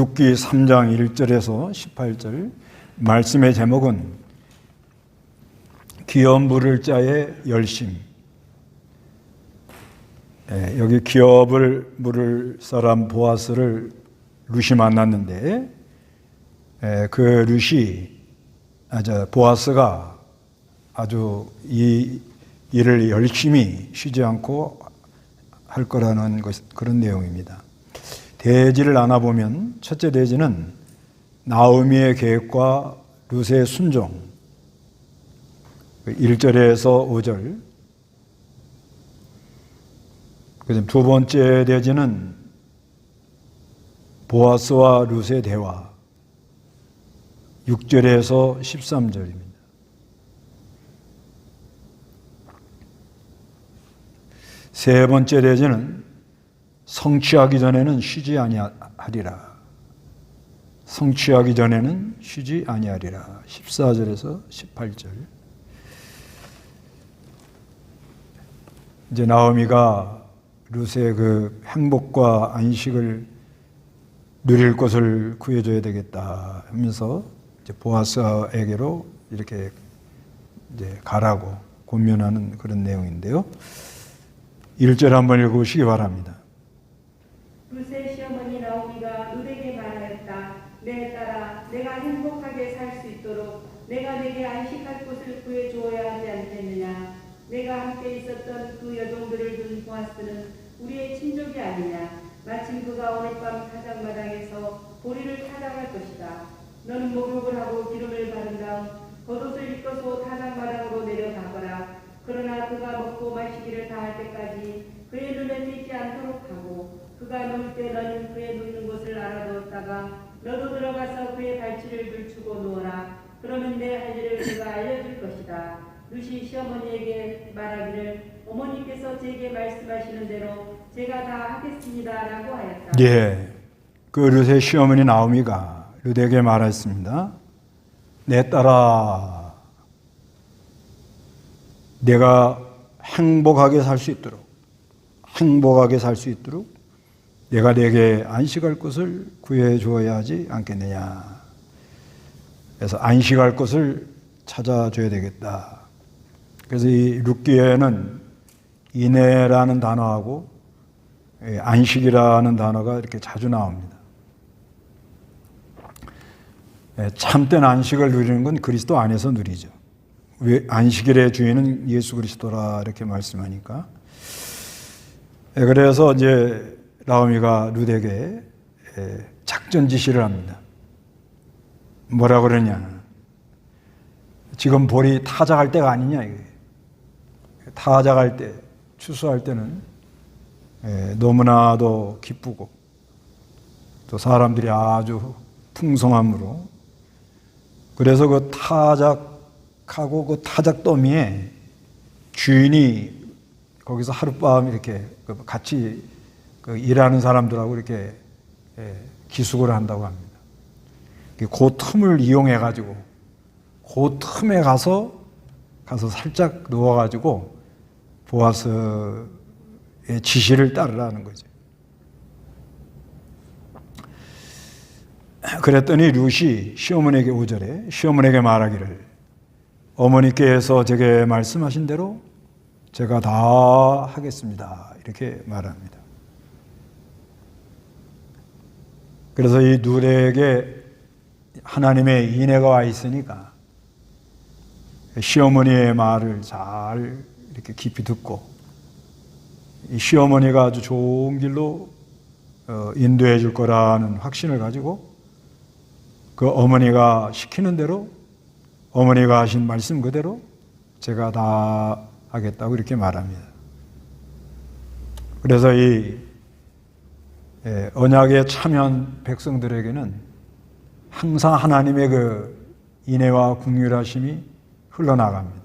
룻기 3장 1절에서 18절 말씀의 제목은 기업 물을 자의 열심. 여기 기업을 물을 사람 보아스를 룻이 만났는데 그 룻이 보아스가 아주 이 일을 열심히 쉬지 않고 할 거라는 그런 내용입니다. 대지를 나눠보면 첫째 대지는 나오미의 계획과 룻의 순종 1절에서 5절. 두 번째 대지는 보아스와 룻의 대화 6절에서 13절입니다. 세 번째 대지는 성취하기 전에는 쉬지 아니하리라. 성취하기 전에는 쉬지 아니하리라. 14절에서 18절. 이제 나오미가 룻의 그 행복과 안식을 누릴 것을 구해줘야 되겠다 하면서 이제 보아스에게로 이렇게 이제 가라고 권면하는 그런 내용인데요. 1절 한번 읽어보시기 바랍니다. 룻의 시어머니 나오미가 룻에게 말하였다. 내 딸아, 내가 행복하게 살 수 있도록 내가 내게 안식할 곳을 구해주어야 하지 않겠느냐. 내가 함께 있었던 그 여종들을 둔 보아스는 우리의 친족이 아니냐. 마침 그가 오늘 밤 타작마당에서 보리를 타작할 것이다. 너는 목욕을 하고 기름을 바른 다음 겉옷을 입고서 타작마당으로 내려가거라. 그러나 그가 먹고 마시기를 다할 때까지 그의 눈에 띄지 않도록 하고 그가 누울 때 너는 그의 눕는 곳을 알아두었다가 너도 들어가서 그의 발치를 들추고 누워라. 그러면 내 할 일을 그가 알려줄 것이다. 룻이 시어머니에게 말하기를 어머니께서 제게 말씀하시는 대로 제가 다 하겠습니다 라고 하였다. 그 룻의 시어머니 나오미가 룻에게 말했습니다. 내 딸아, 내가 행복하게 살 수 있도록 내가 내게 안식할 곳을 구해 주어야 하지 않겠느냐. 그래서 안식할 곳을 찾아줘야 되겠다. 그래서 이 룻기에는 인애라는 단어하고 안식이라는 단어가 이렇게 자주 나옵니다. 참된 안식을 누리는 건 그리스도 안에서 누리죠. 안식일의 주인은 예수 그리스도라 이렇게 말씀하니까. 그래서 이제 나오미가 룻에게 작전 지시를 합니다. 뭐라 그러냐? 지금 보리 타작할 때가 아니냐 이게. 타작할 때, 추수할 때는 너무나도 기쁘고 또 사람들이 아주 풍성함으로, 그래서 그 타작하고 그 타작더미에 주인이 거기서 하룻밤 이렇게 같이 일하는 사람들하고 이렇게 기숙을 한다고 합니다. 그 틈을 이용해 가지고 그 틈에 가서 살짝 누워 가지고 보아스의 지시를 따르라는 거죠. 그랬더니 룻이 시어머니에게 5절에 시어머니에게 말하기를 어머니께서 제게 말씀하신 대로 제가 다 하겠습니다. 이렇게 말합니다. 그래서 이 룻에게 하나님의 인애가 와 있으니까 시어머니의 말을 잘 이렇게 깊이 듣고 이 시어머니가 아주 좋은 길로 인도해 줄 거라는 확신을 가지고 그 어머니가 시키는 대로, 어머니가 하신 말씀 그대로 제가 다 하겠다고 이렇게 말합니다. 그래서 이 언약에 참여한 백성들에게는 항상 하나님의 그 인애와 긍휼하심이 흘러나갑니다.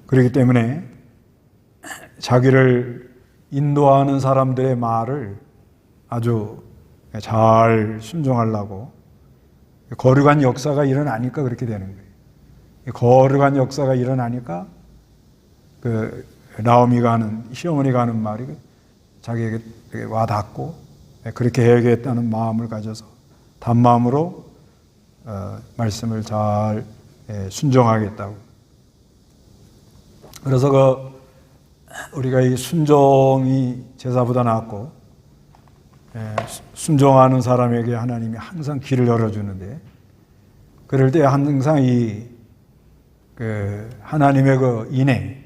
그렇기 때문에 자기를 인도하는 사람들의 말을 아주 잘 순종하려고 거룩한 역사가 일어나니까 그렇게 되는 거예요. 거룩한 역사가 일어나니까 그 나오미가 하는, 시어머니가 하는 말이 자기에게 와 닿고 그렇게 해야겠다는 마음을 가져서 단마음으로 말씀을 잘 순종하겠다고. 그래서 우리가 이 순종이 제사보다 낫고 순종하는 사람에게 하나님이 항상 길을 열어주는데, 그럴 때 항상 하나님의 그 인애,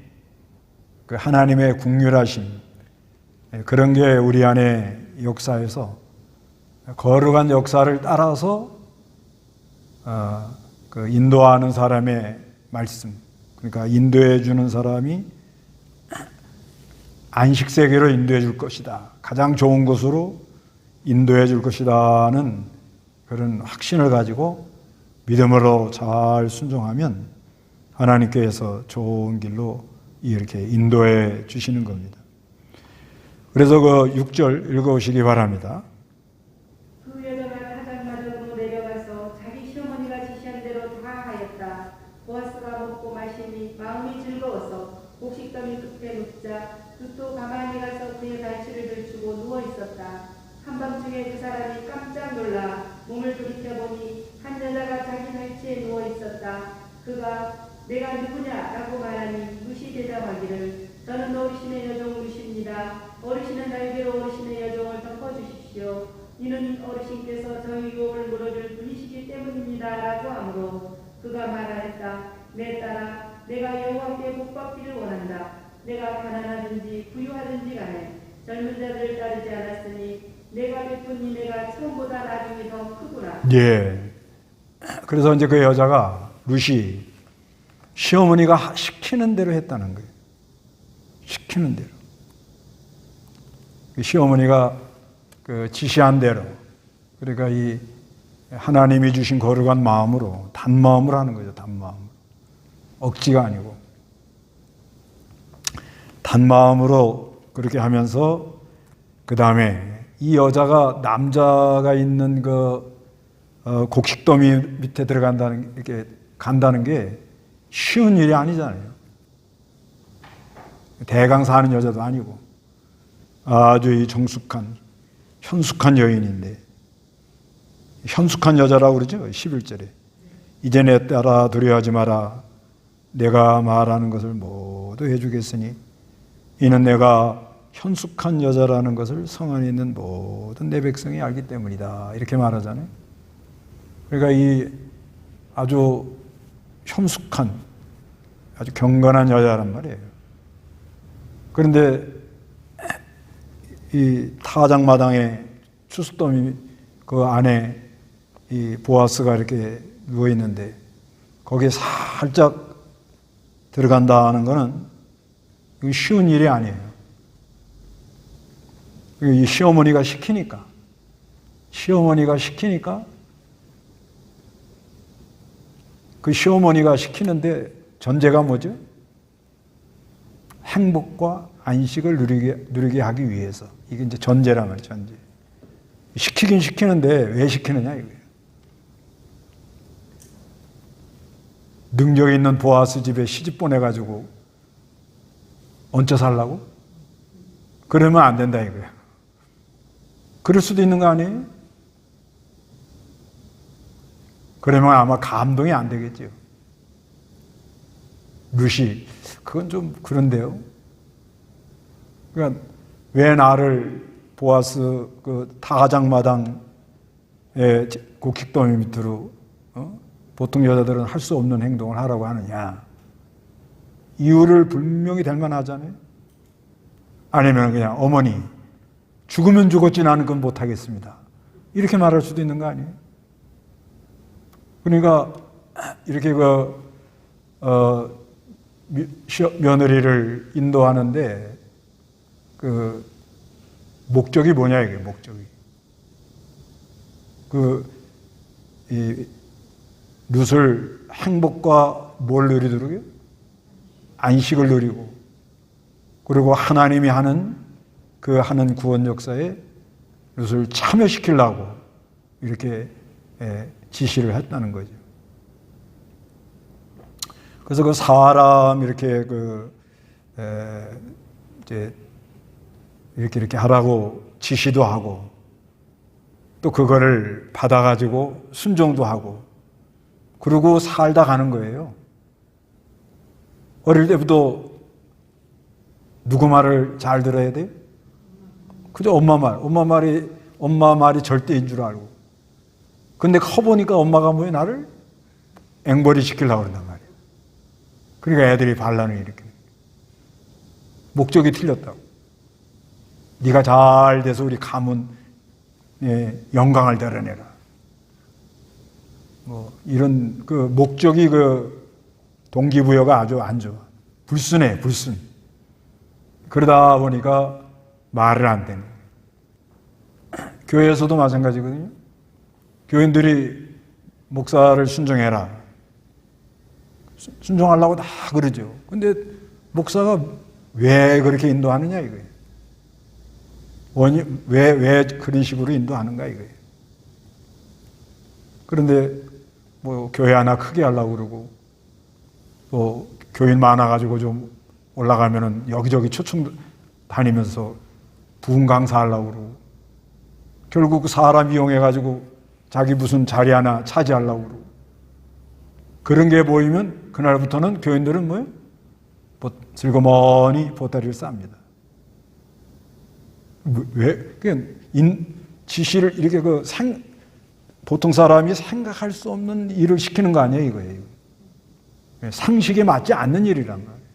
그 하나님의 긍휼하심, 그런 게 우리 안에 역사에서 거룩한 역사를 따라서 그 인도하는 사람의 말씀, 그러니까 인도해 주는 사람이 안식 세계로 인도해 줄 것이다, 가장 좋은 곳으로 인도해 줄 것이다는 그런 확신을 가지고 믿음으로 잘 순종하면 하나님께서 좋은 길로 이렇게 인도해 주시는 겁니다. 그래서 그 6절 읽어보시기 바랍니다. 그 여자가 타작마당으로 내려가서 자기 시어머니가 지시한 대로 다 하였다. 보아스가 먹고 마시니 마음이 즐거워서 곡식더미 끝에 눕자 또 가만히 가서 그의 발치를 들추고 누워 있었다. 한밤중에 그 사람이 깜짝 놀라 몸을 돌이켜보니 한 여자가 자기 발치에 누워 있었다. 그가 내가 누구냐라고 말하니 루시 대답하기를 저는 어르신의 여종 루시입니다. 어르신은 날개로 어르신의 여종을 덮어주십시오. 이는 어르신께서 저희 유혹을 물어줄 분이시기 때문입니다. 라고 하므로 그가 말하였다. 내 딸아, 내가 여호와께 복받기를 원한다. 내가 가난하든지 부유하든지 간에 젊은 자들을 따르지 않았으니 내가 베푼 은혜가 처음보다 나중에 더 크구나. 예. 그래서 이제 그 여자가 루시 시어머니가 시키는 대로 했다는 거예요. 시키는 대로. 시어머니가 그 지시한 대로, 그러니까 이 하나님이 주신 거룩한 마음으로 단마음으로 하는 거죠. 단마음으로. 억지가 아니고 단마음으로 그렇게 하면서, 그 다음에 이 여자가 남자가 있는 그 곡식더미 밑에 들어간다는, 이렇게 간다는 게 쉬운 일이 아니잖아요. 대강 사는 여자도 아니고 아주 이 정숙한 현숙한 여인인데, 현숙한 여자라고 그러죠. 11절에 이제 내 딸아 두려워하지 마라. 내가 말하는 것을 모두 해주겠으니 이는 내가 현숙한 여자라는 것을 성 안에 있는 모든 내 백성이 알기 때문이다. 이렇게 말하잖아요. 그러니까 이 아주 현숙한, 아주 경건한 여자란 말이에요. 그런데 이 타작마당에 추수더미 그 안에 이 보아스가 이렇게 누워 있는데 거기에 살짝 들어간다는 것은 쉬운 일이 아니에요. 이 시어머니가 시키니까 그 시어머니가 시키는데 전제가 뭐죠? 행복과 안식을 누리게 하기 위해서. 이게 이제 전제란 말이에요. 전제. 시키긴 시키는데 왜 시키느냐 이거예요. 능력 있는 보아스 집에 시집 보내가지고 얹혀 살라고? 그러면 안 된다 이거예요. 그럴 수도 있는 거 아니에요? 그러면 아마 감동이 안 되겠죠. 루시, 그건 좀 그런데요. 그러니까 왜 나를 보아스 그 타작마당의 곡식더미 밑으로 보통 여자들은 할 수 없는 행동을 하라고 하느냐. 이유를 분명히 댈 만하잖아요. 아니면 그냥 어머니 죽으면 죽었지 나는 그건 못하겠습니다. 이렇게 말할 수도 있는 거 아니에요? 그러니까 이렇게 며느리를 인도하는데 그 목적이 뭐냐 이게 목적이. 이 룻을 행복과 뭘 누리도록요? 안식을 누리고, 그리고 하나님이 하는 구원 역사에 룻을 참여시키려고 이렇게 지시를 했다는 거죠. 그래서 그 사람 이렇게 이제 이렇게 하라고 지시도 하고, 또 그거를 받아가지고 순종도 하고 그러고 살다 가는 거예요. 어릴 때부터 누구 말을 잘 들어야 돼요? 그저 엄마 말이 절대인 줄 알고. 근데 커보니까 엄마가 뭐해? 나를 앵벌이 시키려고 그런단 말이에요. 그러니까 애들이 반란을 일으키는. 목적이 틀렸다고. 네가 잘 돼서 우리 가문 영광을 드러내라. 뭐 이런 그 목적이 그 동기부여가 아주 안 좋아. 불순해, 불순. 그러다 보니까 말을 안 되는 거예요. 교회에서도 마찬가지거든요. 교인들이 목사를 순종해라. 순종하려고 다 그러죠. 근데 목사가 왜 그렇게 인도하느냐 이거예요. 왜 그런 식으로 인도하는가 이거예요. 그런데 뭐 교회 하나 크게 하려고 그러고 또 교인 많아가지고 좀 올라가면은 여기저기 초청 다니면서 부흥 강사하려고 그러고 결국 그 사람 이용해가지고 자기 무슨 자리 하나 차지하려고 그러고 그런 게 보이면 그날부터는 교인들은 뭐예요? 슬그머니 보따리를 쌉니다. 왜? 그냥 지시를 이렇게 보통 사람이 생각할 수 없는 일을 시키는 거 아니에요, 이거예요. 상식에 맞지 않는 일이란 말이에요.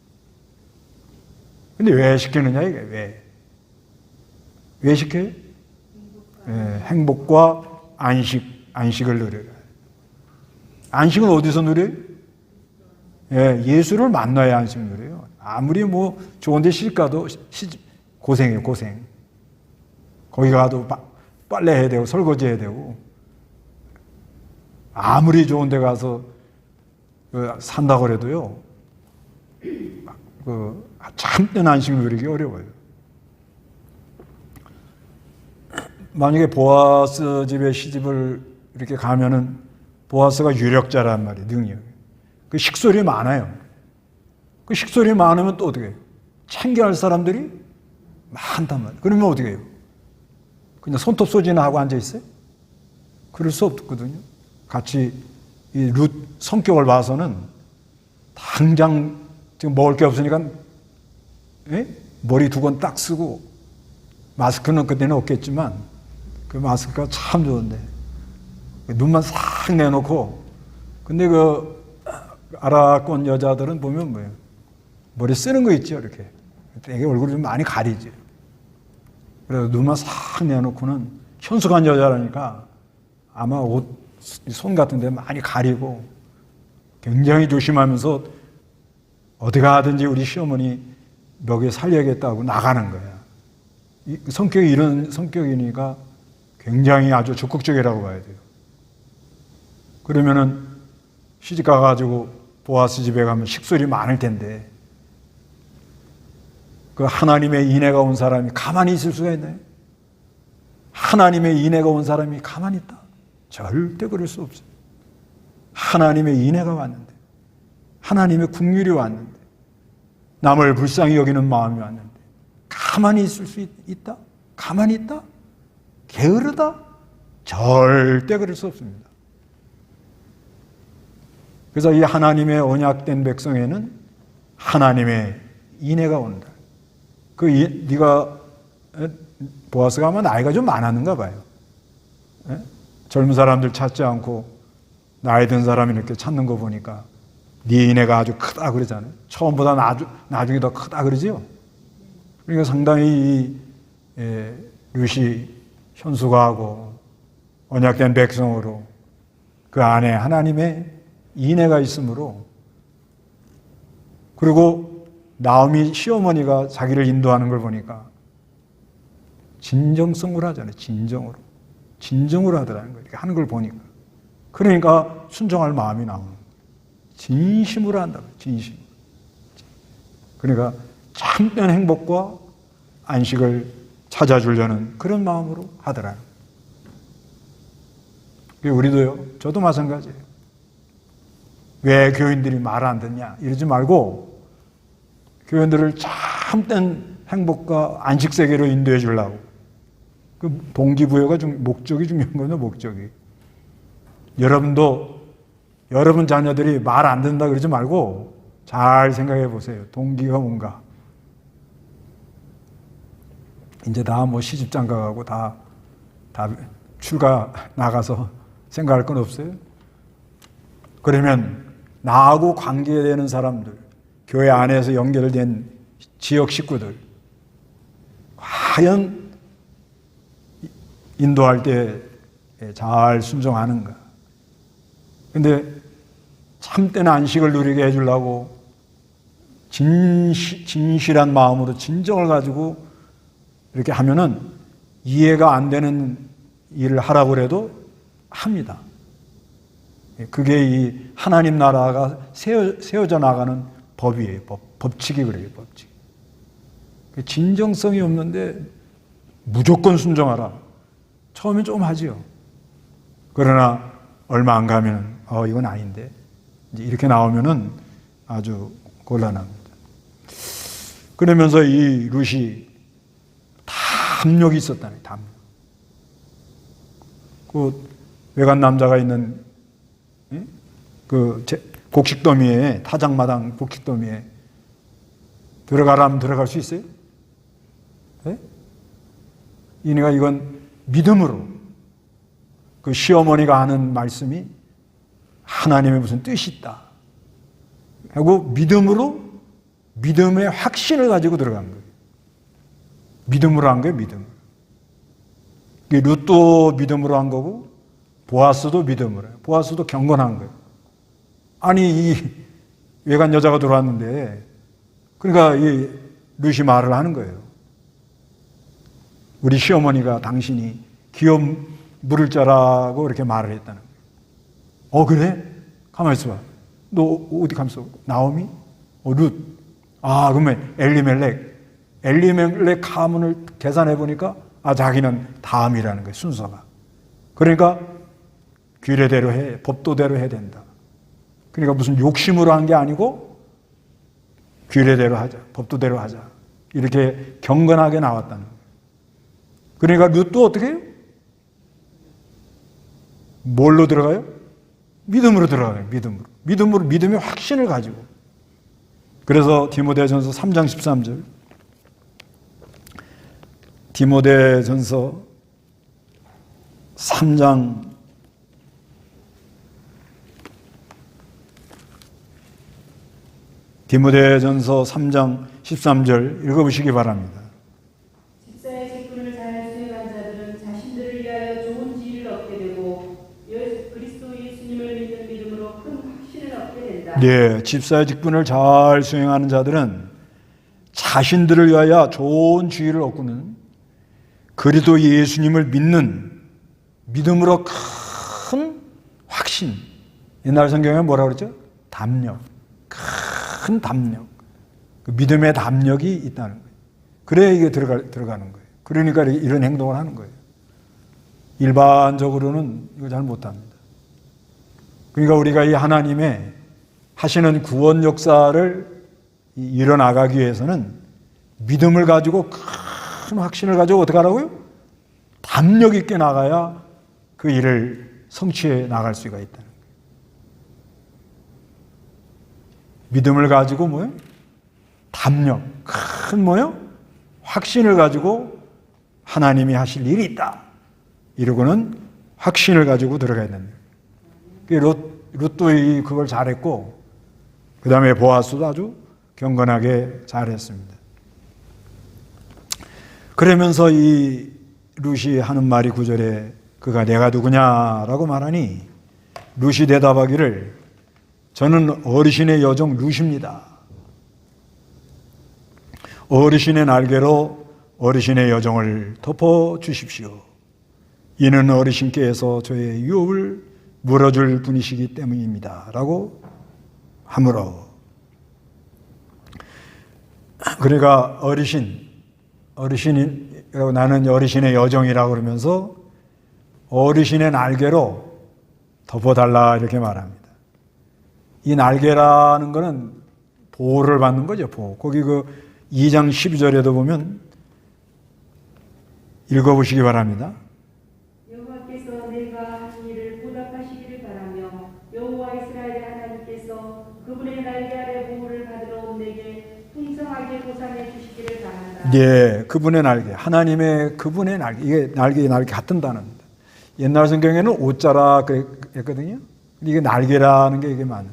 근데 왜 시키느냐, 이게 왜? 왜 시켜요? 행복과 안식을 누려라. 안식은 어디서 누려요? 예수를 만나야 안식을 누려요. 아무리 뭐 좋은 데 시집 가도 고생이에요, 고생. 거기 가도 빨래 해야 되고 설거지 해야 되고 아무리 좋은 데 가서 산다고 해도요 참된 안식을 누리기 어려워요. 만약에 보아스 집에 시집을 이렇게 가면은 보아스가 유력자란 말이에요. 능력. 그 식솔이 많아요. 그 식솔이 많으면 또 어떻게 해요? 챙겨할 사람들이 많단 말이에요. 그러면 어떻게 해요? 그냥 손톱 소지나 하고 앉아 있어요? 그럴 수 없거든요. 같이 이 룻 성격을 봐서는 당장 지금 먹을 게 없으니까 머리 두 건 딱 쓰고 마스크는 그때는 없겠지만 그 마스크가 참 좋은데 눈만 싹 내놓고 근데 그 아랍권 여자들은 보면 뭐예요? 머리 쓰는 거 있죠, 이렇게. 되게 얼굴이 좀 많이 가리지. 그래서 눈만 싹 내놓고는 현숙한 여자라니까 아마 손 같은 데 많이 가리고 굉장히 조심하면서 어디 가든지 우리 시어머니 먹여 살려야겠다고 나가는 거야. 성격이 이런 성격이니까 굉장히 아주 적극적이라고 봐야 돼요. 그러면은 시집 가가지고 보아스 집에 가면 식솔이 많을 텐데 그 하나님의 인애가 온 사람이 가만히 있을 수가 있나요? 하나님의 인애가 온 사람이 가만히 있다? 절대 그럴 수 없어요. 하나님의 인애가 왔는데 하나님의 긍휼이 왔는데 남을 불쌍히 여기는 마음이 왔는데 가만히 있을 수 있다? 가만히 있다? 게으르다? 절대 그럴 수 없습니다. 그래서 이 하나님의 언약된 백성에는 하나님의 인애가 온다. 네가 보아스가 아마 나이가 좀 많았는가 봐요. 젊은 사람들 찾지 않고 나이 든 사람이 이렇게 찾는 거 보니까 네 인애가 아주 크다 그러잖아요. 처음보다 나중에 더 크다 그러지요. 그러니까 상당히 룻이 현수가하고 언약된 백성으로 그 안에 하나님의 인애가 있으므로 그리고 나오미 시어머니가 자기를 인도하는 걸 보니까 진정성으로 하잖아요. 진정으로 하더라는 거예요. 이렇게 하는 걸 보니까. 그러니까 순종할 마음이 나오는 거예요. 진심으로 한다고. 진심. 그러니까 참된 행복과 안식을 찾아주려는 그런 마음으로 하더라는 거예요. 우리도요. 저도 마찬가지예요. 왜 교인들이 말 안 듣냐 이러지 말고 교인들을 참된 행복과 안식 세계로 인도해 주려고 그 동기부여가 목적이 중요한 거죠, 목적이. 여러분도 여러분 자녀들이 말 안 듣는다 그러지 말고 잘 생각해 보세요. 동기가 뭔가. 이제 다 뭐 시집 장가 가고 다 출가 나가서 생각할 건 없어요. 그러면 나하고 관계되는 사람들, 교회 안에서 연결된 지역 식구들, 과연 인도할 때 잘 순종하는가? 근데 참된 안식을 누리게 해주려고 진실한 마음으로 진정을 가지고 이렇게 하면은 이해가 안 되는 일을 하라고 해도 합니다. 그게 이 하나님 나라가 세워져 나가는 법이에요. 법칙이 그래요. 법칙. 진정성이 없는데 무조건 순종하라. 처음엔 좀 하지요. 그러나 얼마 안 가면 이건 아닌데 이제 이렇게 나오면은 아주 곤란합니다. 그러면서 이 룻이 담력이 있었다네. 담력. 그 외간 남자가 있는 그 곡식더미에 타작마당 곡식더미에 들어가라면 들어갈 수 있어요? 네? 이니가 이건 믿음으로 그 시어머니가 하는 말씀이 하나님의 무슨 뜻이 있다 하고 믿음으로 믿음의 확신을 가지고 들어간 거예요. 믿음으로 한 거예요. 믿음으로. 룻도 믿음으로 한 거고 보아스도 믿음으로 해요. 보아스도 경건한 거예요. 아니 이 외간 여자가 들어왔는데 그러니까 이 룻이 말을 하는 거예요. 우리 시어머니가 당신이 기업 물을 자라고 이렇게 말을 했다는 거예요. 그래? 가만히 있어봐. 너 어디 감싸? 나오미? 룻. 그러면 엘리멜렉 가문을 계산해 보니까 자기는 다음이라는 거예요. 순서가. 그러니까 규례대로 해, 법도대로 해야 된다. 그러니까 무슨 욕심으로 한 게 아니고 규례대로 하자, 법도대로 하자. 이렇게 경건하게 나왔다는 거예요. 그러니까 룻도 어떻게 해요? 뭘로 들어가요? 믿음으로 들어가요. 믿음으로 믿음의 확신을 가지고. 그래서 디모데전서 3장 13절. 디모데전서 3장 13절 읽어보시기 바랍니다. 집사의 직분을 잘 수행한 자들은 자신들을 위하여 좋은 지위를 얻게 되고 그리스도 예수님을 믿는 믿음으로 큰 확신을 얻게 된다. 네, 집사의 직분을 잘 수행하는 자들은 자신들을 위하여 좋은 지위를 얻고는 그리스도 예수님을 믿는 믿음으로 큰 확신. 옛날 성경에 뭐라고 그랬죠? 담력. 큰 담력. 그 믿음의 담력이 있다는 거예요. 그래야 이게 들어가는 거예요. 그러니까 이런 행동을 하는 거예요. 일반적으로는 이거 잘 못합니다. 그러니까 우리가 이 하나님의 하시는 구원 역사를 이뤄나가기 위해서는 믿음을 가지고 큰 확신을 가지고 어떻게 하라고요? 담력 있게 나가야 그 일을 성취해 나갈 수가 있다는 거예요. 믿음을 가지고 뭐예요? 담력, 큰 뭐예요? 확신을 가지고 하나님이 하실 일이 있다. 이러고는 확신을 가지고 들어가야 된다. 룻도 그걸 잘했고 그 다음에 보아스도 아주 경건하게 잘했습니다. 그러면서 이 룻이 하는 말이 9절에 그가 내가 누구냐라고 말하니 룻이 대답하기를 저는 어르신의 여종 룻입니다. 어르신의 날개로 어르신의 여종을 덮어주십시오. 이는 어르신께서 저의 유업을 물어줄 분이시기 때문입니다. 라고 하므로 그러니까 어르신이라고 나는 어르신의 여종이라고 그러면서 어르신의 날개로 덮어달라 이렇게 말합니다. 이 날개라는 것은 보호를 받는 거죠. 보호. 거기 그 2장 12절에도 보면 읽어보시기 바랍니다. 여호와께서 내가 한 일을 보답하시기를 바라며 여호와 이스라엘의 하나님께서 그분의 날개 아래 보호를 받으러 온 내게 풍성하게 보상해 주시기를 바란다. 예, 그분의 날개, 하나님의 그분의 날개, 이게 날개 같은 단어입니다. 옛날 성경에는 옷자라 그랬거든요. 이게 날개라는 게 이게 맞는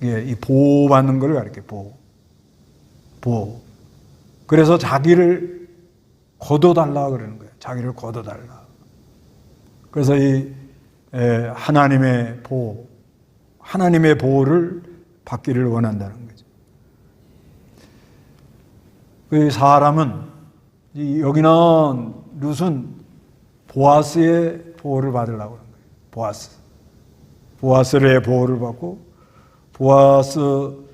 거예요. 예, 이 보호받는 걸 가리켜요. 보호. 그래서 자기를 걷어달라 그러는 거예요. 자기를 걷어달라. 그래서 이 하나님의 보호, 하나님의 보호를 받기를 원한다는 거죠. 그 사람은 여기는 룻은 보아스의 보호를 받으려고 하는 거예요. 보아스의 보호를 받고 보아스로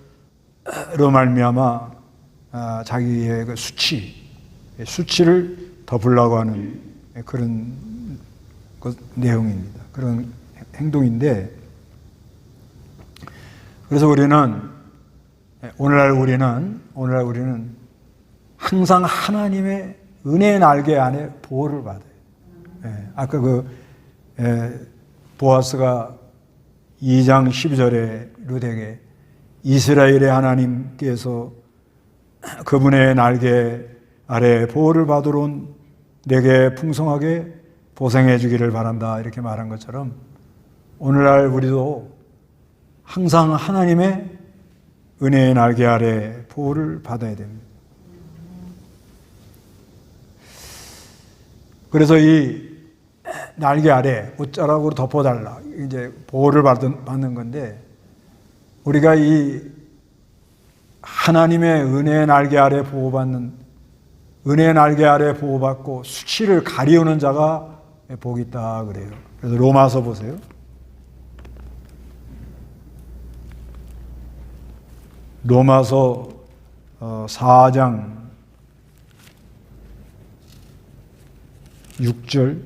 말미암아 자기의 그 수치를 덮으려고 하는 그런 내용입니다. 그런 행동인데, 그래서 오늘날 우리는 항상 하나님의 은혜의 날개 안에 보호를 받아요. 아까 보아스가 2장 12절에 룻에게 이스라엘의 하나님께서 그분의 날개 아래 보호를 받으러 온 내게 풍성하게 보상해 주기를 바란다 이렇게 말한 것처럼 오늘날 우리도 항상 하나님의 은혜의 날개 아래 보호를 받아야 됩니다. 그래서 이 날개 아래 옷자락으로 덮어달라, 이제 보호를 받는 건데, 우리가 이 하나님의 은혜의 날개 아래 보호받는, 은혜의 날개 아래 보호받고 수치를 가리우는 자가 복이 있다 그래요. 그래서 로마서 보세요. 로마서 4장 6절.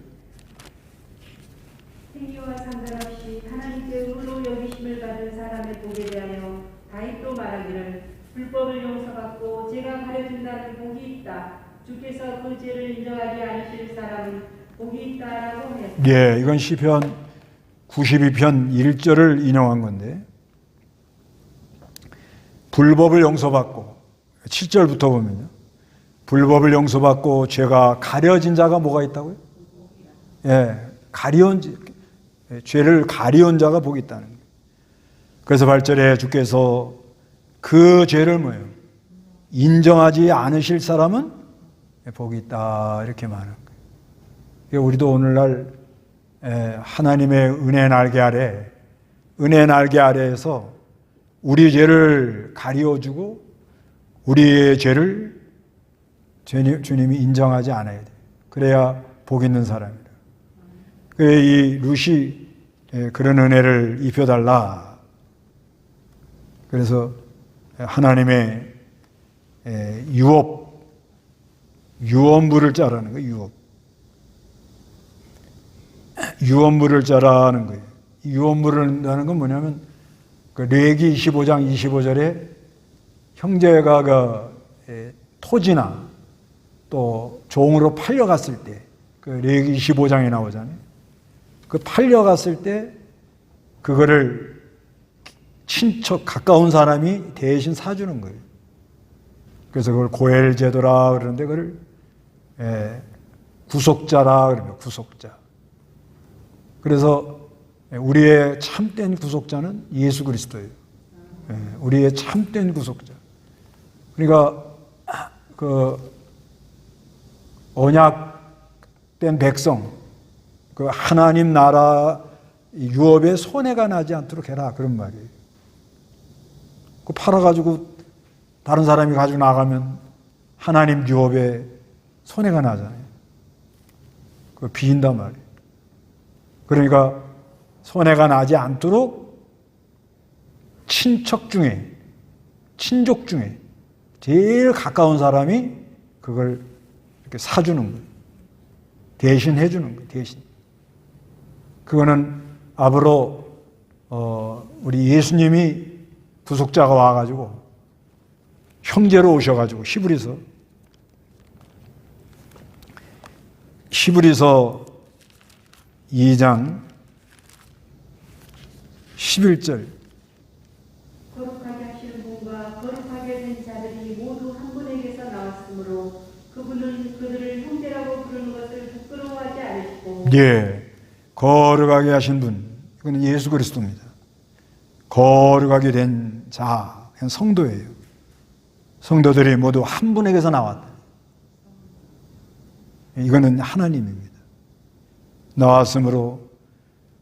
행위와 상관없이 하나님께 의로 여기심을 받은 사람의 복에 대하여 다윗도 말하기를 불법을 용서받고 죄가 가려진다는 복이 있다. 주께서 그 죄를 인정하지 않으실 사람은 복이 있다라고 했다. 예, 이건 시편 92편 1절을 인용한 건데, 불법을 용서받고 7절부터 보면요, 불법을 용서받고 죄가 가려진 자가 뭐가 있다고요? 예, 죄를 가리운 자가 복이 있다는 거예요. 그래서 8절에 주께서 그 죄를 뭐예요? 인정하지 않으실 사람은 복이 있다 이렇게 말하는 거예요. 우리도 오늘날 하나님의 은혜 날개 아래에서 우리 죄를 가리워주고 우리의 죄를 주님이 인정하지 않아야 돼요. 그래야 복 있는 사람이다. 이 룻이 그런 은혜를 입혀달라. 그래서 하나님의 유언물을 짜라는 거예요. 유언물을 짜라는 거예요. 유언물을 짜는 건 뭐냐면, 레기 25장 25절에 형제가 토지나 또 종으로 팔려갔을 때, 레기 25장에 나오잖아요. 팔려갔을 때 그거를 친척 가까운 사람이 대신 사주는 거예요. 그래서 그걸 고엘 제도라 그러는데, 그걸 구속자라 그러면 구속자. 그래서 우리의 참된 구속자는 예수 그리스도예요. 우리의 참된 구속자. 그러니까 언약된 백성, 하나님 나라 유업에 손해가 나지 않도록 해라 그런 말이에요. 팔아가지고 다른 사람이 가지고 나가면 하나님 유업에 손해가 나잖아요. 비인단 말이에요. 그러니까 손해가 나지 않도록 친족 중에 제일 가까운 사람이 그걸 이렇게 사주는 거예요. 대신 해주는 거예요. 대신. 그거는 앞으로 우리 예수님이 구속자가 와가지고 형제로 오셔가지고 히브리서 히브리서 2장 11절 거룩하게 하시는 분과 거룩하게 된 자들이 모두 한 분에게서 나왔으므로 그분은 그들을 형제라고 부르는 것을 부끄러워하지 않으시고 예, 거룩하게 하신 분, 이거는 예수 그리스도입니다. 거룩하게 된 자, 그냥 성도예요. 성도들이 모두 한 분에게서 나왔다. 이거는 하나님입니다. 나왔으므로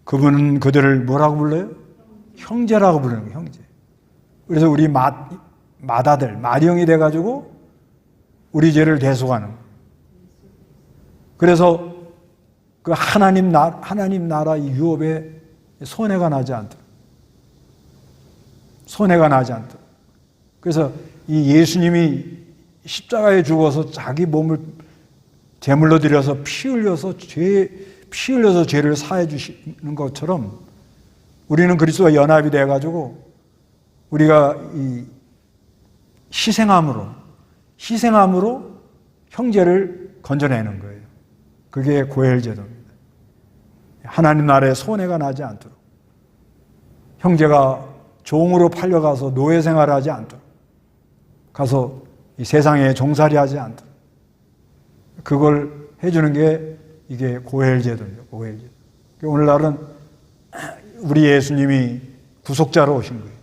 그분은 그들을 뭐라고 불러요? 형제라고 부르는 거예요, 형제. 그래서 우리 맏아들, 맏형이 돼가지고 우리 죄를 대속하는 거예요. 그래서 그 하나님 나라 이 유업에 손해가 나지 않도록. 손해가 나지 않도록. 그래서 이 예수님이 십자가에 죽어서 자기 몸을 제물로 드려서 피 흘려서 죄를 사해 주시는 것처럼 우리는 그리스도와 연합이 돼 가지고 우리가 이 희생함으로 형제를 건져내는 거예요. 그게 고헬제도입니다. 하나님 나라에 손해가 나지 않도록, 형제가 종으로 팔려가서 노예 생활을 하지 않도록, 가서 이 세상에 종살이 하지 않도록, 그걸 해주는 게 이게 고헬제도입니다. 고헬제도. 오늘날은 우리 예수님이 구속자로 오신 거예요.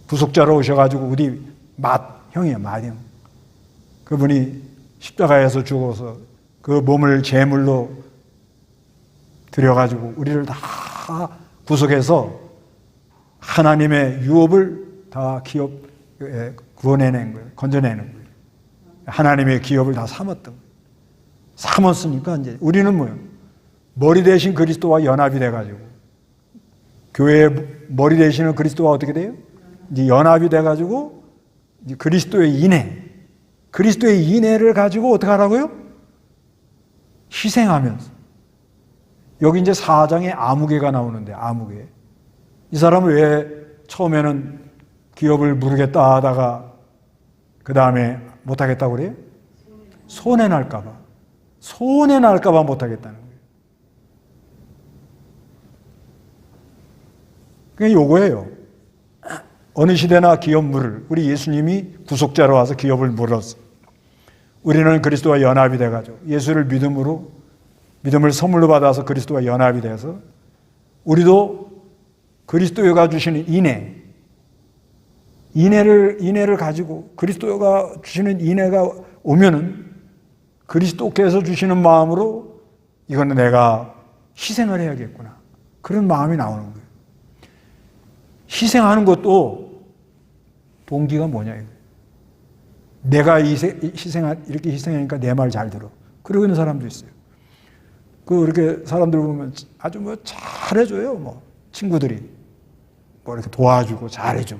구속자로 오셔가지고 우리 맏형이에요, 맏형. 그분이 십자가에서 죽어서 그 몸을 제물로 드려가지고 우리를 다 구속해서 하나님의 유업을 다 구원해낸 거예요. 건져내는 거예요. 하나님의 기업을 다 삼았던 거예요. 삼았으니까 이제 우리는 뭐예요? 머리 대신 그리스도와 연합이 돼가지고 교회의 머리 대신은 그리스도와 어떻게 돼요? 이제 연합이 돼가지고 이제 그리스도의 인애를 가지고 어떻게 하라고요? 희생하면서. 여기 이제 4장에 아무개가 나오는데, 아무개. 이 사람은 왜 처음에는 기업을 무르겠다 하다가 그 다음에 못하겠다고 그래요? 손해날까봐 못하겠다는 거예요. 그게 요거예요. 어느 시대나 기업 물을, 우리 예수님이 구속자로 와서 기업을 물었어. 우리는 그리스도와 연합이 돼가지고 예수를 믿음을 선물로 받아서 그리스도와 연합이 돼서 우리도 그리스도가 주시는 인애를 가지고 그리스도가 주시는 인애가 오면은 그리스도께서 주시는 마음으로 이거는 내가 희생을 해야겠구나. 그런 마음이 나오는 거예요. 희생하는 것도 동기가 뭐냐 이거예요. 내가 이렇게 희생하니까 내 말 잘 들어. 그러고 있는 사람도 있어요. 이렇게 사람들 보면 아주 잘해줘요. 친구들이 이렇게 도와주고 잘해줘.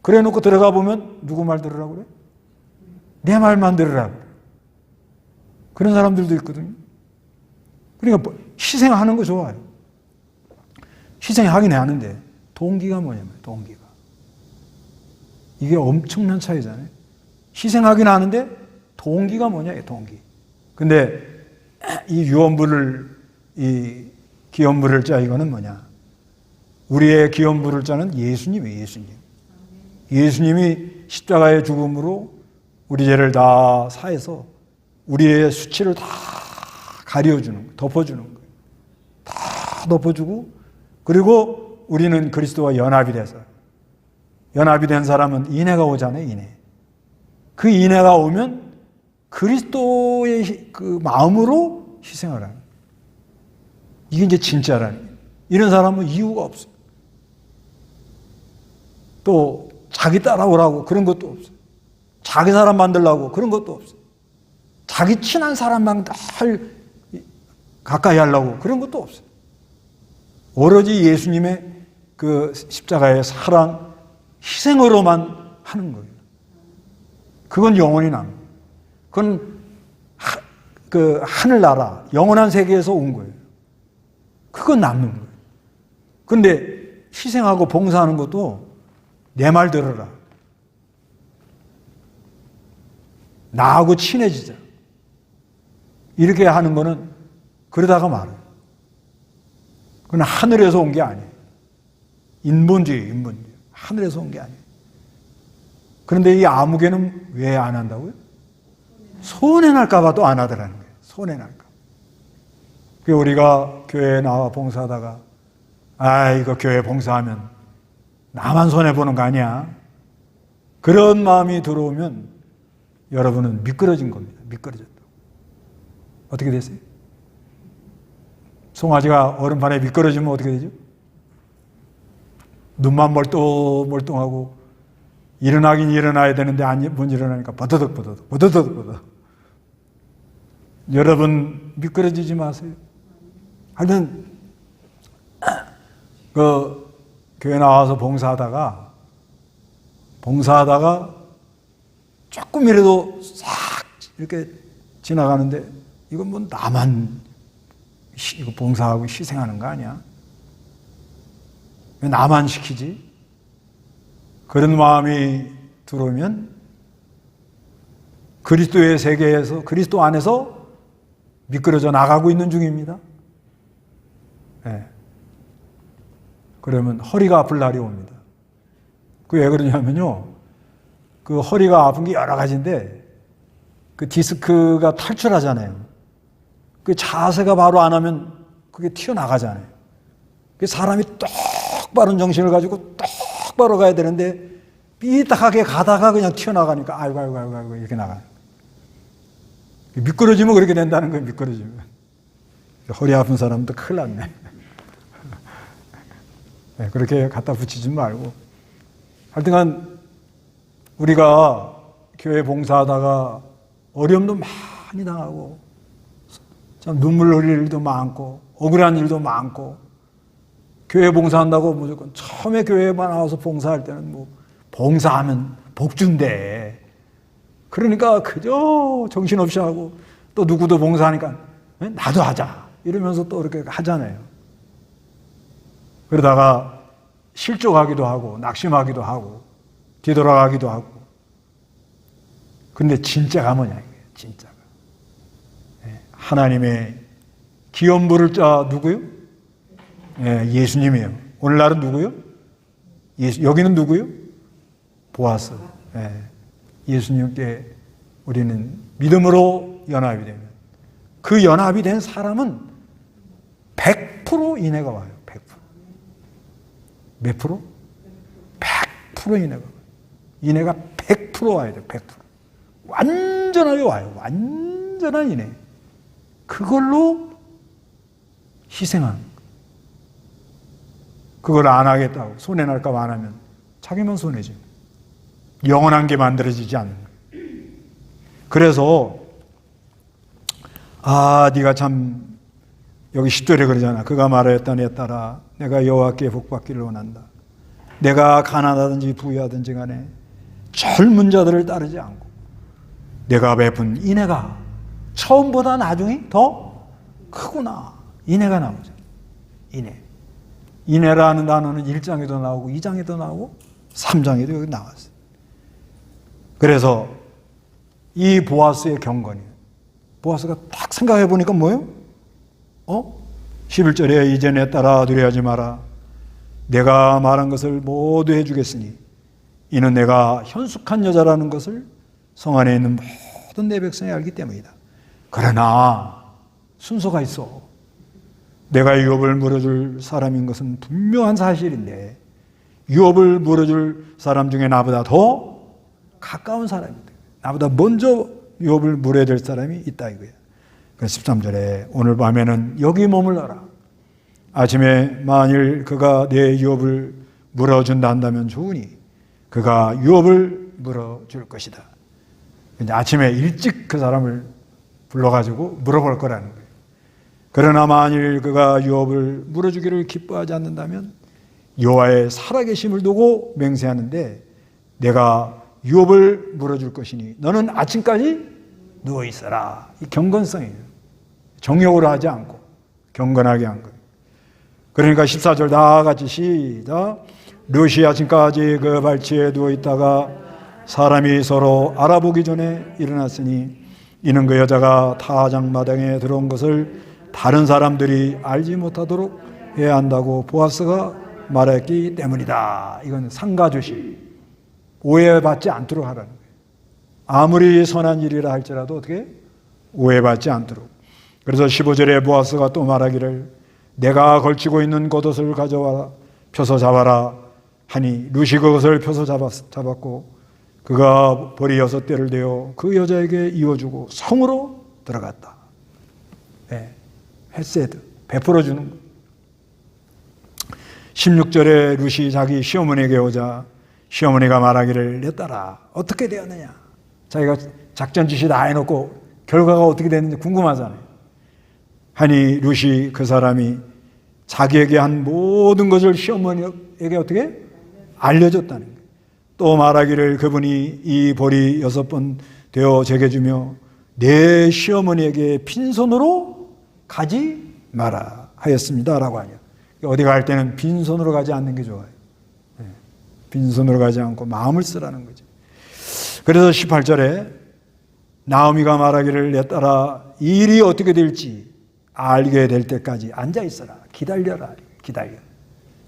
그래 놓고 들어가 보면 누구 말 들으라고 그래? 내 말만 들으라고 그래. 그런 사람들도 있거든요. 그러니까 희생하는 거 좋아요. 희생하긴 하는데 동기가 뭐냐면 동기가. 이게 엄청난 차이잖아요. 희생하긴 하는데 동기가 뭐냐, 동기. 근데 이 이 기업 물을 자 이거는 뭐냐? 우리의 기업 물을 자는 예수님이에요, 예수님. 예수님이 십자가의 죽음으로 우리 죄를 다 사해서 우리의 수치를 다 가려주는 거예요. 덮어주는 거예요. 다 덮어주고 그리고 우리는 그리스도와 연합이 돼서 연합이 된 사람은 인애가 오잖아요, 인애. 그 인애가 오면 그리스도의 그 마음으로 희생을 하는 거예요. 이게 이제 진짜라는 거예요. 이런 사람은 이유가 없어요. 또 자기 따라오라고 그런 것도 없어요. 자기 사람 만들려고 그런 것도 없어요. 자기 친한 사람만 가까이 하려고 그런 것도 없어요. 오로지 예수님의 그 십자가의 사랑, 희생으로만 하는 거예요. 그건 영원히 남는 거예요. 그건 그 하늘나라, 영원한 세계에서 온 거예요. 그건 남는 거예요. 근데 희생하고 봉사하는 것도 내 말 들어라. 나하고 친해지자. 이렇게 하는 거는 그러다가 말아요. 그건 하늘에서 온 게 아니에요. 인본주의, 인본주의. 하늘에서 온 게 아니에요. 그런데 이 아무개는 왜 안 한다고요? 손해날까봐 또 안 하더라는 거예요. 손해날까. 그 우리가 교회에 나와 봉사하다가 이거 교회 봉사하면 나만 손해보는 거 아니야. 그런 마음이 들어오면 여러분은 미끄러진 겁니다. 미끄러졌다. 어떻게 됐어요? 송아지가 얼음판에 미끄러지면 어떻게 되죠? 눈만 멀뚱멀뚱하고 일어나긴 일어나야 되는데 못 일어나니까 버더덕. 여러분 미끄러지지 마세요. 하여튼 그 교회 나와서 봉사하다가 조금이라도 싹 이렇게 지나가는데 이건 뭐 나만 이거 봉사하고 희생하는 거 아니야? 왜 나만 시키지? 그런 마음이 들어오면 그리스도의 세계에서 그리스도 안에서 미끄러져 나가고 있는 중입니다. 네. 그러면 허리가 아플 날이 옵니다. 그게 왜 그러냐면요. 그 허리가 아픈 게 여러 가지인데 그 디스크가 탈출하잖아요. 그 자세가 바로 안 하면 그게 튀어나가잖아요. 그 사람이 똑바른 정신을 가지고 똑바로 가야 되는데 삐딱하게 가다가 그냥 튀어나가니까 아이고 이렇게 나가요. 미끄러지면 그렇게 된다는 거예요. 미끄러지면. 허리 아픈 사람도 큰일 났네. 네, 그렇게 갖다 붙이지 말고. 하여튼간 우리가 교회 봉사하다가 어려움도 많이 당하고 참 눈물 흘릴 일도 많고 억울한 일도 많고 교회 봉사한다고 무조건 처음에 교회만 나와서 봉사할 때는 뭐 봉사하면 복준대. 그러니까 그저 정신없이 하고 또 누구도 봉사하니까 나도 하자 이러면서 또 이렇게 하잖아요. 그러다가 실족하기도 하고 낙심하기도 하고 뒤돌아가기도 하고. 근데 진짜가 뭐냐 이게 진짜가. 하나님의 기업 물을 자 누구요? 예수님이에요. 오늘날은 누구요? 여기는 누구요? 보아스. 예수님께 우리는 믿음으로 연합이 되면 그 연합이 된 사람은 100% 인애가 와요. 100%. 몇 프로? 100% 인애가 와요. 인애가 100% 와야 돼요. 100%. 완전하게 와요. 완전한 인애. 그걸로 희생하는 거. 그걸 안 하겠다고 손해날까 봐 안 하면 자기만 손해지. 영원한 게 만들어지지 않는 거예요. 그래서 네가 참 여기 10절에 그러잖아. 그가 말하였다 내 딸아 내가 여호와께 복받기를 원한다. 내가 가난하든지 부유하든지 간에 젊은 자들을 따르지 않고 내가 베푼 인애가 처음보다 나중에 더 크구나. 인애가 나오죠. 인애. 인애라는 단어는 1장에도 나오고 2장에도 나오고 3장에도 여기 나왔어요. 그래서 이 보아스의 경건이에요. 보아스가 딱 생각해 보니까 뭐예요? 11절에 이제 내 딸아 두려워하지 마라. 내가 말한 것을 모두 해주겠으니 이는 내가 현숙한 여자라는 것을 성 안에 있는 모든 내 백성이 알기 때문이다. 그러나 순서가 있어. 내가 유업을 물어줄 사람인 것은 분명한 사실인데 유업을 물어줄 사람 중에 나보다 더 가까운 사람이다. 나보다 먼저 유업을 물어야 될 사람이 있다 이거야. 그래서 13절에 오늘 밤에는 여기 머물러라. 아침에 만일 그가 내 유업을 물어준다 한다면 좋으니 그가 유업을 물어줄 것이다. 아침에 일찍 그 사람을 불러가지고 물어볼 거라는 거예요. 그러나 만일 그가 유업을 물어주기를 기뻐하지 않는다면 여호와의 살아계심을 두고 맹세하는데 내가 유업을 물어줄 것이니 너는 아침까지 누워있어라. 이 경건성이에요. 정욕으로 하지 않고 경건하게 한 거예요. 그러니까 14절 다 같이 시작. 룻이 아침까지 그 발치에 누워있다가 사람이 서로 알아보기 전에 일어났으니 이는 그 여자가 타작마당에 들어온 것을 다른 사람들이 알지 못하도록 해야 한다고 보아스가 말했기 때문이다. 이건 상가주시. 오해받지 않도록 하라는 거예요. 아무리 선한 일이라 할지라도 어떻게 오해받지 않도록. 그래서 15절에 보아스가 또 말하기를 내가 걸치고 있는 겉옷을 가져와라 펴서 잡아라 하니 루시 그것을 펴서 잡았고 그가 보리 6대를 대어 그 여자에게 이어주고 성으로 들어갔다. 네. 헤세드 베풀어 주는 거. 16절에 루시 자기 시어머니에게 오자 시어머니가 말하기를 내 딸아 어떻게 되었느냐. 자기가 작전 지시 다 해놓고 결과가 어떻게 됐는지 궁금하잖아요. 하니 루시 그 사람이 자기에게 한 모든 것을 시어머니에게 어떻게 알려줬다는 거예요. 또 말하기를 그분이 이 보리 6번 되어 제게 주며 내 시어머니에게 빈손으로 가지 마라 하였습니다 라고 하냐. 어디 갈 때는 빈손으로 가지 않는 게 좋아요. 빈손으로 가지 않고 마음을 쓰라는 거죠. 그래서 18절에 나오미가 말하기를 내 딸아 이 일이 어떻게 될지 알게 될 때까지 앉아 있어라. 기다려라. 기다려.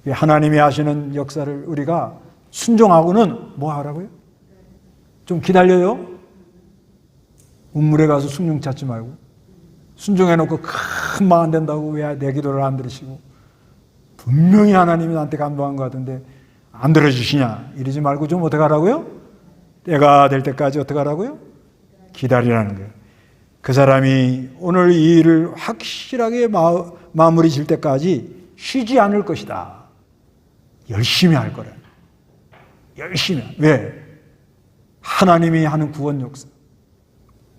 하나님이 하시는 역사를 우리가 순종하고는 뭐 하라고요? 좀 기다려요. 운물에 가서 순종 찾지 말고 순종해놓고 큰 마음 된다고 왜 내 기도를 안 들으시고 분명히 하나님이 나한테 감동한 것 같은데 안 들어주시냐 이러지 말고 좀 어떻게 하라고요? 때가 될 때까지 어떻게 하라고요? 기다리라는 거예요. 그 사람이 오늘 이 일을 확실하게 마무리 질 때까지 쉬지 않을 것이다. 열심히 할 거라. 열심히. 왜? 하나님이 하는 구원 역사.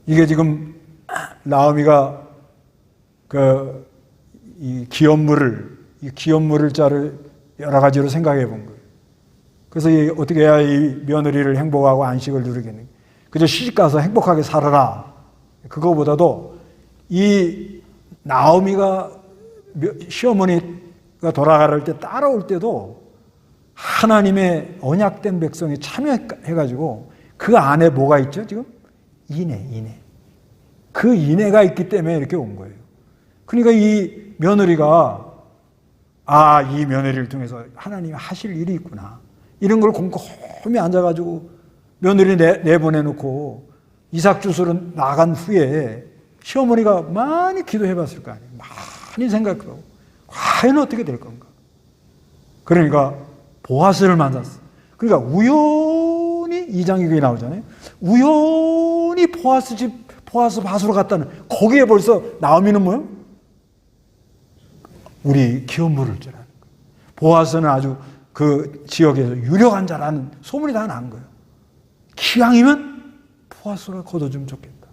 이게 지금 나오미가 이 기업물을 자를 여러 가지로 생각해 본 거예요. 그래서 어떻게 해야 이 며느리를 행복하고 안식을 누리겠는가. 그저 시집가서 행복하게 살아라. 그거보다도 이 나오미가 시어머니가 돌아갈 때 따라올 때도 하나님의 언약된 백성이 참여해가지고 그 안에 뭐가 있죠 지금? 인애. 그 인애가 있기 때문에 이렇게 온 거예요. 그러니까 이 며느리가 이 며느리를 통해서 하나님이 하실 일이 있구나. 이런 걸 곰곰이 앉아가지고 며느리 내보내놓고 이삭 주스로 나간 후에 시어머니가 많이 기도해봤을 거 아니에요. 많이 생각하고 과연 어떻게 될 건가. 그러니까 보아스를 만났어. 그러니까 우연히 2장 이게 나오잖아요. 우연히 보아스 밭으로 갔다는 거기에 벌써 나오미는 뭐요? 우리 기업물을 줄 아는 거예요. 보아스는 아주 그 지역에서 유력한 자라는 소문이 다 난 거예요. 기왕이면 보아스가 거둬주면 좋겠다.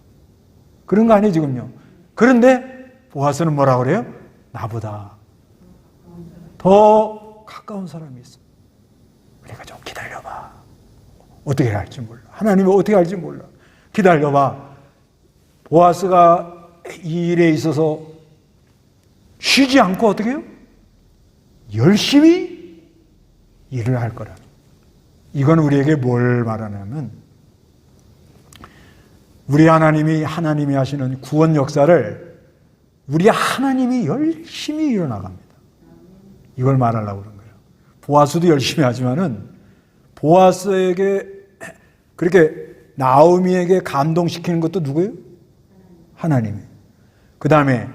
그런 거 아니에요 지금요. 그런데 보아스는 뭐라고 그래요? 나보다 더 가까운 사람이 있어. 그러니까 좀 기다려봐. 어떻게 할지 몰라. 하나님이 어떻게 할지 몰라. 기다려봐. 보아스가 이 일에 있어서 쉬지 않고 어떻게 해요? 열심히 일을 할 거라. 이건 우리에게 뭘 말하냐면 우리 하나님이 하시는 구원 역사를 우리 하나님이 열심히 이뤄나갑니다. 이걸 말하려고 그런 거예요. 보아스도 열심히 하지만은 보아스에게 그렇게 나오미에게 감동시키는 것도 누구예요? 하나님이. 그 다음에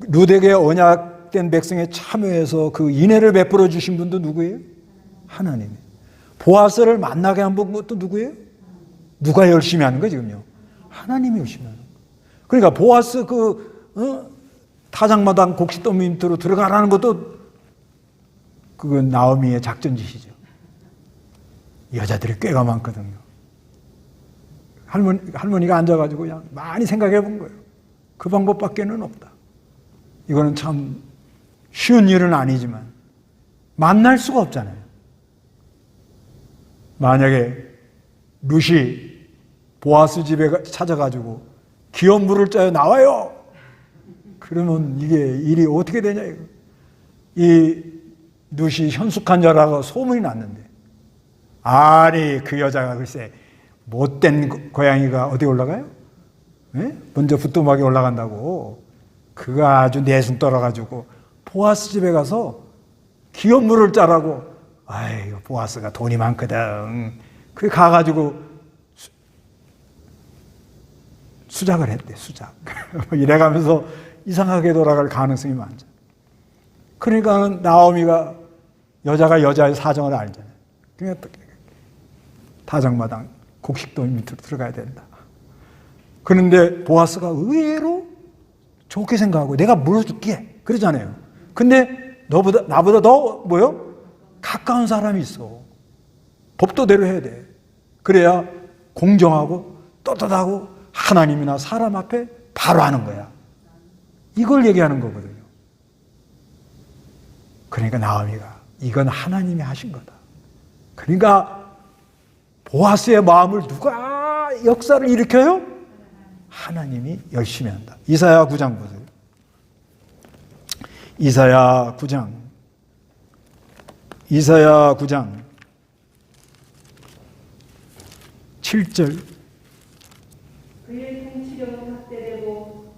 룻에게 언약된 백성에 참여해서 그 인애를 베풀어 주신 분도 누구예요? 하나님이. 보아스를 만나게 한 것도 누구예요? 누가 열심히 하는 거예요 지금요? 하나님이 열심히 하는 거예요. 그러니까 보아스 타작마당 곡식더미 밑으로 들어가라는 것도 그건 나오미의 작전짓이죠. 여자들이 꽤가 많거든요. 할머니가 앉아가지고 그냥 많이 생각해 본 거예요. 그 방법밖에는 없다. 이거는 참 쉬운 일은 아니지만 만날 수가 없잖아요. 만약에 룻이 보아스 집에 찾아가지고 기업물을 짜요 나와요. 그러면 이게 일이 어떻게 되냐 이거. 이 룻이 현숙한 자라고 소문이 났는데 아니 그 여자가 글쎄 못된 고양이가 어디 올라가요? 예? 먼저 부뚜막에 올라간다고. 그가 아주 내숭 떨어가지고 보아스 집에 가서 기업물을 짜라고. 아이고, 보아스가 돈이 많거든. 그 가가지고 수작을 했대, 수작. 이래가면서 이상하게 돌아갈 가능성이 많죠. 그러니까 나오미가 여자가 여자의 사정을 알잖아요. 그러니까 다정마당 곡식도 밑으로 들어가야 된다. 그런데 보아스가 의외로 좋게 생각하고 내가 물어줄게 그러잖아요. 근데 나보다 더 가까운 사람이 있어. 법도대로 해야 돼. 그래야 공정하고 떳떳하고 하나님이나 사람 앞에 바로 하는 거야. 이걸 얘기하는 거거든요. 그러니까 나오미가 이건 하나님이 하신 거다. 그러니까 보아스의 마음을 누가 역사를 일으켜요? 하나님이 열심히 한다. 이사야 9장 보세요. 이사야 9장 7절. 그의 통치력은 확대되고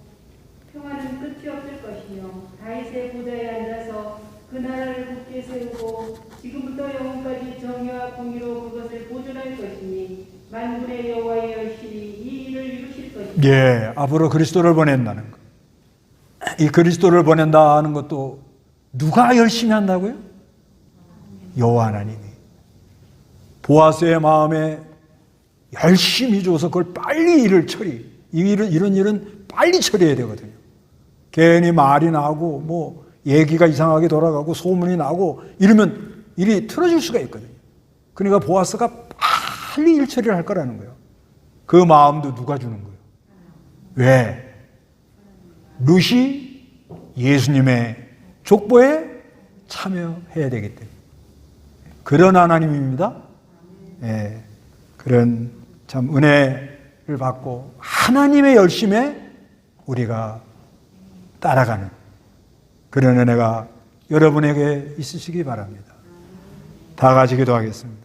평화는 끝이 없을 것이며 다윗의 보좌에 앉아서 그 나라를 굳게 세우고 지금부터 영원까지 정의와 공의로 그것을 보존할 것이니 만군의 여호와의 열심히 이 일을 이루실 것이다. 예, 앞으로 그리스도를 보낸다는 것. 이 그리스도를 보낸다는 것도 누가 열심히 한다고요? 여호와 하나님이. 보아스의 마음에 열심히 줘서 그걸 빨리 이런 일은 빨리 처리해야 되거든요. 괜히 말이 나고 뭐 얘기가 이상하게 돌아가고 소문이 나고 이러면 일이 틀어질 수가 있거든요. 그러니까 보아스가 빨리 일 처리를 할 거라는 거예요. 그 마음도 누가 주는 거예요? 왜? 룻이 예수님의 족보에 참여해야 되기 때문에. 그런 하나님입니다. 예, 그런 참 은혜를 받고 하나님의 열심에 우리가 따라가는 그런 은혜가 여러분에게 있으시기 바랍니다. 다 같이 기도하겠습니다.